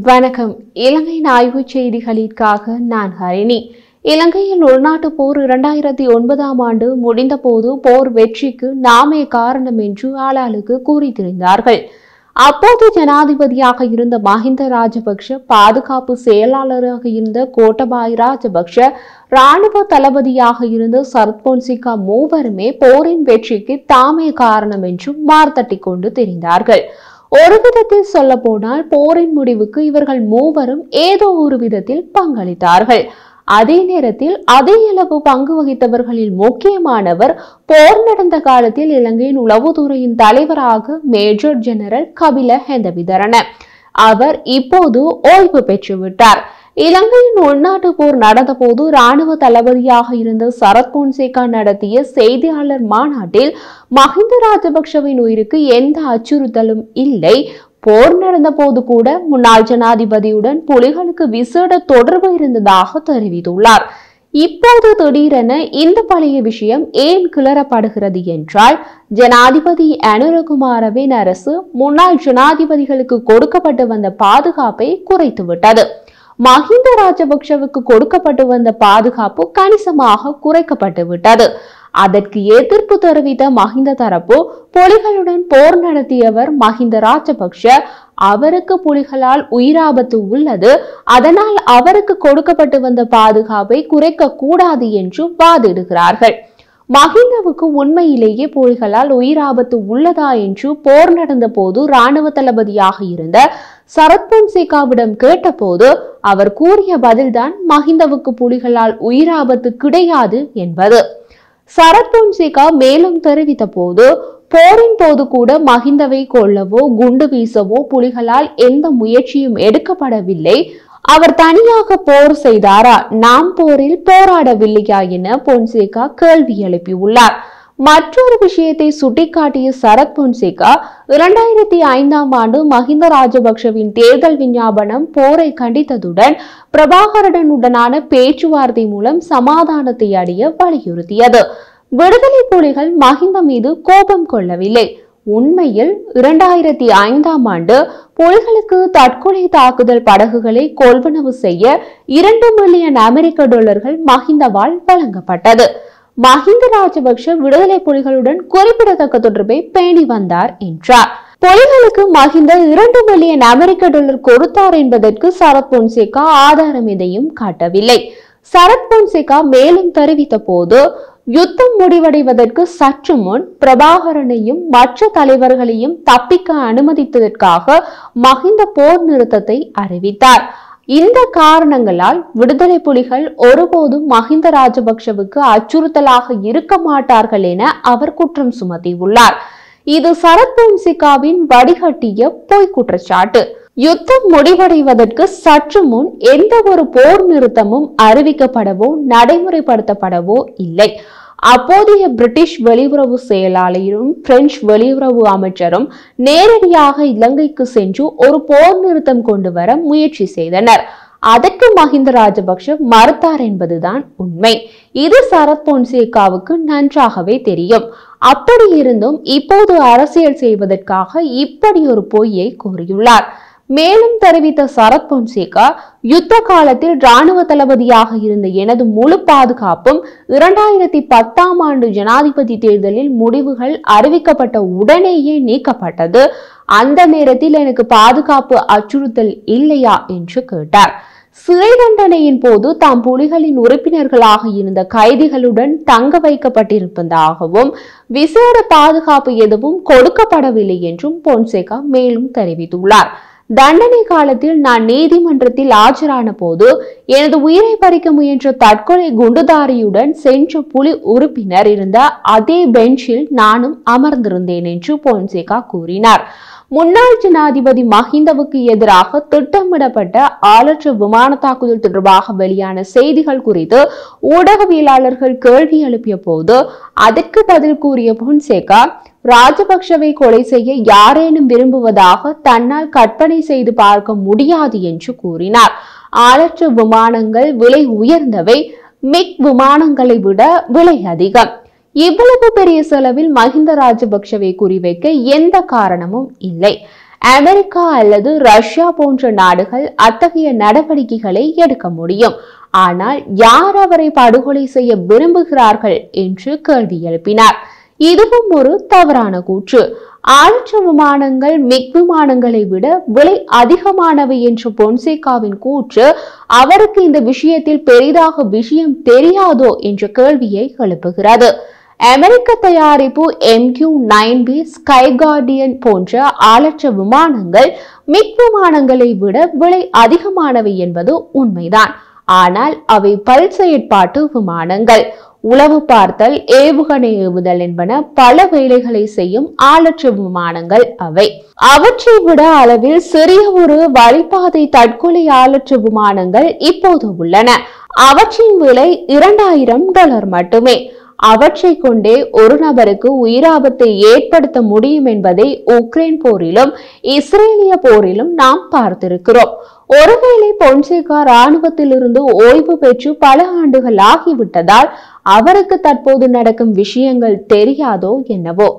வணக்கம். இலங்கை ஆய்வு செய்திகளுக்காக நான் ஹரிணி. இலங்கையில் உள்நாட்டு போர் 2009ஆம் ஆண்டு முடிந்தபோது போர் வெற்றிக்கு நாமே காரணம் என்று ஆளாளுக்கு கூறி திரிந்தார்கள். அப்போது ஜனாதிபதியாக இருந்த மஹிந்த ராஜபக்ஷ, பாதுகாப்பு செயலாளராக இருந்த கோட்டபாய ராஜபக்ஷ, இராணுவ தளபதியாக இருந்த சரத் பொன்சேகா மூவருமே போரின் வெற்றிக்கு தாமே காரணம் என்று மார்த்தட்டி கொண்டு திரிந்தார்கள். ஒரு விதத்தில் சொல்ல போனால் போரின் முடிவுக்கு இவர்கள் மூவரும் ஏதோ ஒரு விதத்தில் பங்களித்தார்கள். அதே நேரத்தில் அதே அளவு பங்கு வகித்தவர்களில் முக்கியமானவர் போர் நடந்த காலத்தில் இலங்கையின் உளவுத்துறையின் தலைவராக மேஜர் ஜெனரல் கபில ஹெந்தவிதரன. அவர் இப்போது ஓய்வு பெற்றுவிட்டார். இலங்கையின் உள்நாட்டு போர் நடந்த போது இராணுவ தளபதியாக இருந்த சரத் பொன்சேகா நடத்திய செய்தியாளர் மாநாட்டில் மஹிந்த ராஜபக்ஷவின் உயிருக்கு எந்த அச்சுறுத்தலும் இல்லை, போர் நடந்த போது கூட முன்னாள் ஜனாதிபதியுடன் புலிகளுக்கு விசேட தொடர்பு இருந்ததாக தெரிவித்துள்ளார். இப்போது திடீரென இந்த பழைய விஷயம் ஏன் கிளறப்படுகிறது என்றால், ஜனாதிபதி அனுரகுமாரவின் அரசு முன்னாள் ஜனாதிபதிகளுக்கு கொடுக்கப்பட்டு வந்த பாதுகாப்பை குறைத்துவிட்டது. மஹிந்த ராஜபக்ஷவுக்கு கொடுக்கப்பட்டு வந்த பாதுகாப்பு கணிசமாக குறைக்கப்பட்டு விட்டது. அதற்கு எதிர்ப்பு தெரிவித்த மஹிந்த தரப்பு, புலிகளுடன் போர் நடத்தியவர் மஹிந்த ராஜபக்ஷ, அவருக்கு புலிகளால் உயிராபத்து உள்ளது, அதனால் அவருக்கு கொடுக்கப்பட்டு வந்த பாதுகாப்பை குறைக்க கூடாது என்று வாதிடுகிறார்கள். மஹிந்தவுக்கு உண்மையிலேயே புலிகளால் உயிராபத்து உள்ளதா என்று போர் நடந்த போது இராணுவ தளபதியாக இருந்த சரத் பொன்சேகாவிடம் கேட்டபோது அவர் கூறிய பதில்தான் மஹிந்தவுக்கு புலிகளால் உயிராபத்து கிடையாது என்பது. சரத் பொன்சேகா மேலும் தெரிவித்த போது, போரின் போது கூட மஹிந்தவை கொல்லவோ குண்டு வீசவோ புலிகளால் எந்த முயற்சியும் எடுக்கப்படவில்லை. அவர் தனியாக போர் செய்தாரா, நாம் போரில் போராடவில்லையா என பொன்சேகா கேள்வி எழுப்பியுள்ளார். மற்றொரு விஷயத்தை சுட்டிக்காட்டிய சரத் பொன்சேகா, 2005ஆம் ஆண்டு மஹிந்த ராஜபக்ஷவின் தேர்தல் விஞ்ஞாபனம் போரை கண்டித்ததுடன் பிரபாகரனுடனான பேச்சுவார்த்தை மூலம் சமாதானத்தை அடைய வலியுறுத்தியது. விடுதலை புலிகள் மஹிந்த மீது கோபம் கொள்ளவில்லை. உண்மையில் 2005ஆம் ஆண்டு புலிகளுக்கு தற்கொலை தாக்குதல் படகுகளை கொள்வனவு செய்ய $2 மில்லியன் மஹிந்தவால் வழங்கப்பட்டது. மஹிந்த ராஜபக்ஷ விடுதலை புலிகளுடன் குறிப்பிடத்தக்க தொடர்பை பேணி வந்தார் என்றார். புலிகளுக்கு மஹிந்த $2 மில்லியன் கொடுத்தார் என்பதற்கு சரத் பொன்சேகா ஆதாரம் எதையும் காட்டவில்லை. சரத் பொன்சேகா மேலும் தெரிவித்த போது, யுத்தம் முடிவடைவதற்கு சற்று முன் பிரபாகரனையும் மற்ற தலைவர்களையும் தப்பிக்க அனுமதித்ததற்காக மஹிந்த போர் நிறுத்தத்தை அறிவித்தார். இந்த காரணங்களால் விடுதலை புலிகள் ஒருபோதும் மஹிந்த ராஜபக்ஷவுக்கு அச்சுறுத்தலாக இருக்க மாட்டார்கள் என அவர் குற்றம் சுமத்தியுள்ளார். இது சரத் பொன்சேகாவின் வடிகட்டிய பொய் குற்றச்சாட்டு. யுத்தம் முடிவடைவதற்கு சற்று முன் எந்த ஒரு போர் நிறுத்தமும் அறிவிக்கப்படவோ நடைமுறைப்படுத்தப்படவோ இல்லை. அப்போதைய பிரிட்டிஷ் வெளியுறவு செயலாளரும் பிரெஞ்சு வெளியுறவு அமைச்சரும் நேரடியாக இலங்கைக்கு சென்று ஒரு போர் நிறுத்தம் கொண்டு வர முயற்சி செய்தனர். அதற்கு மஹிந்த ராஜபக்ஷ மறுத்தார் என்பதுதான் உண்மை. இது சரத் பொன்சேகாவுக்கு நன்றாகவே தெரியும். அப்படி இருந்தும் இப்போது அரசியல் செய்வதற்காக இப்படி ஒரு பொய்யை கூறியுள்ளார். மேலும் தெரிவித்த சரத் பொன்சேகா, யுத்த காலத்தில் இராணுவ தளபதியாக இருந்த எனது முழு பாதுகாப்பும் 2010ஆம் ஆண்டு ஜனாதிபதி தேர்தலில் முடிவுகள் அறிவிக்கப்பட்ட உடனேயே நீக்கப்பட்டது. அந்த நேரத்தில் எனக்கு பாதுகாப்பு அச்சுறுத்தல் இல்லையா என்று கேட்டார். சிறை தண்டனையின் போது தாம் புலிகளின் உறுப்பினர்களாக இருந்த கைதிகளுடன் தங்க வைக்கப்பட்டிருப்பதாகவும் விசேட பாதுகாப்பு எதுவும் கொடுக்கப்படவில்லை என்றும் பொன்சேகா மேலும் தெரிவித்துள்ளார். தண்டனை காலத்தில் நான் நீதிமன்றத்தில் ஆஜரான போது எனது உயிரை பறிக்க முயன்ற தற்கொலை குண்டுதாரியுடன் சென்ற புலி உறுப்பினர் இருந்த அதே பெஞ்சில் நானும் அமர்ந்திருந்தேன் என்று பொன்சேகா கூறினார். முன்னாள் ஜனாதிபதி மஹிந்தவுக்கு எதிராக திட்டமிடப்பட்ட ஆளற்ற விமான தாக்குதல் தொடர்பாக வெளியான செய்திகள் குறித்து ஊடகவியலாளர்கள் கேள்வி எழுப்பிய போது அதற்கு பதில் கூறிய பொன்சேகா, ராஜபக்ஷவை கொலை செய்ய யாரேனும் விரும்புவதாக தன்னால் கற்பனை செய்து பார்க்க முடியாது என்று கூறினார். ஆளற்ற விமானங்கள் விலை உயர்ந்தவை, மிக் விமானங்களை விட விலை அதிகம். இவ்வளவு பெரிய செலவில் மஹிந்த ராஜபக்ஷவை குறிவைக்க எந்த காரணமும் இல்லை. அமெரிக்கா அல்லது ரஷ்யா போன்ற நாடுகள் அத்தகைய நடவடிக்கைகளை எடுக்க முடியும். ஆனால் யார் அவரை படுகொலை செய்ய விரும்புகிறார்கள் என்று கேள்வி எழுப்பினார். இதுவும் ஒரு தவறான கூற்று. ஆளற்ற விமானங்கள் மிக் விமானங்களை விட விலை அதிகமானவை என்ற பொன்சேகாவின் கூற்று அவருக்கு இந்த விஷயத்தில் பெரிதாக விஷயம் தெரியாதோ என்ற கேள்வியை எழுப்புகிறது. அமெரிக்க தயாரிப்பு MQ-9B ஸ்கை கார்டியன் போன்ற ஆளற்ற விமானங்கள் மிக் விமானங்களை விட விலை அதிகமானவை என்பது உண்மைதான். ஆனால் அவை பல் செயற்பாட்டு விமானங்கள். உளவு பார்த்தல், ஏவுகணை ஏவுதல் என்பன பல வேலைகளை செய்யும் ஆளற்ற விமானங்கள் அவை. அவற்றை விட அளவில் சிறிய ஒரு வழிபாதை தற்கொலை ஆளற்ற விமானங்கள் இப்போது உள்ளன. அவற்றின் விலை $2000 மட்டுமே. அவற்றை கொண்டே ஒரு நபருக்கு உயிராபத்தை ஏற்படுத்த முடியும் என்பதை உக்ரைன் போரிலும் இஸ்ரேலிய போரிலும் நாம் பார்த்திருக்கிறோம். ஒருவேளை பொன்சேகா ராணுவத்திலிருந்து ஓய்வு பெற்று பல ஆண்டுகள் ஆகிவிட்டதால் அவருக்கு தற்போது நடக்கும் விஷயங்கள் தெரியாதோ என்னவோ.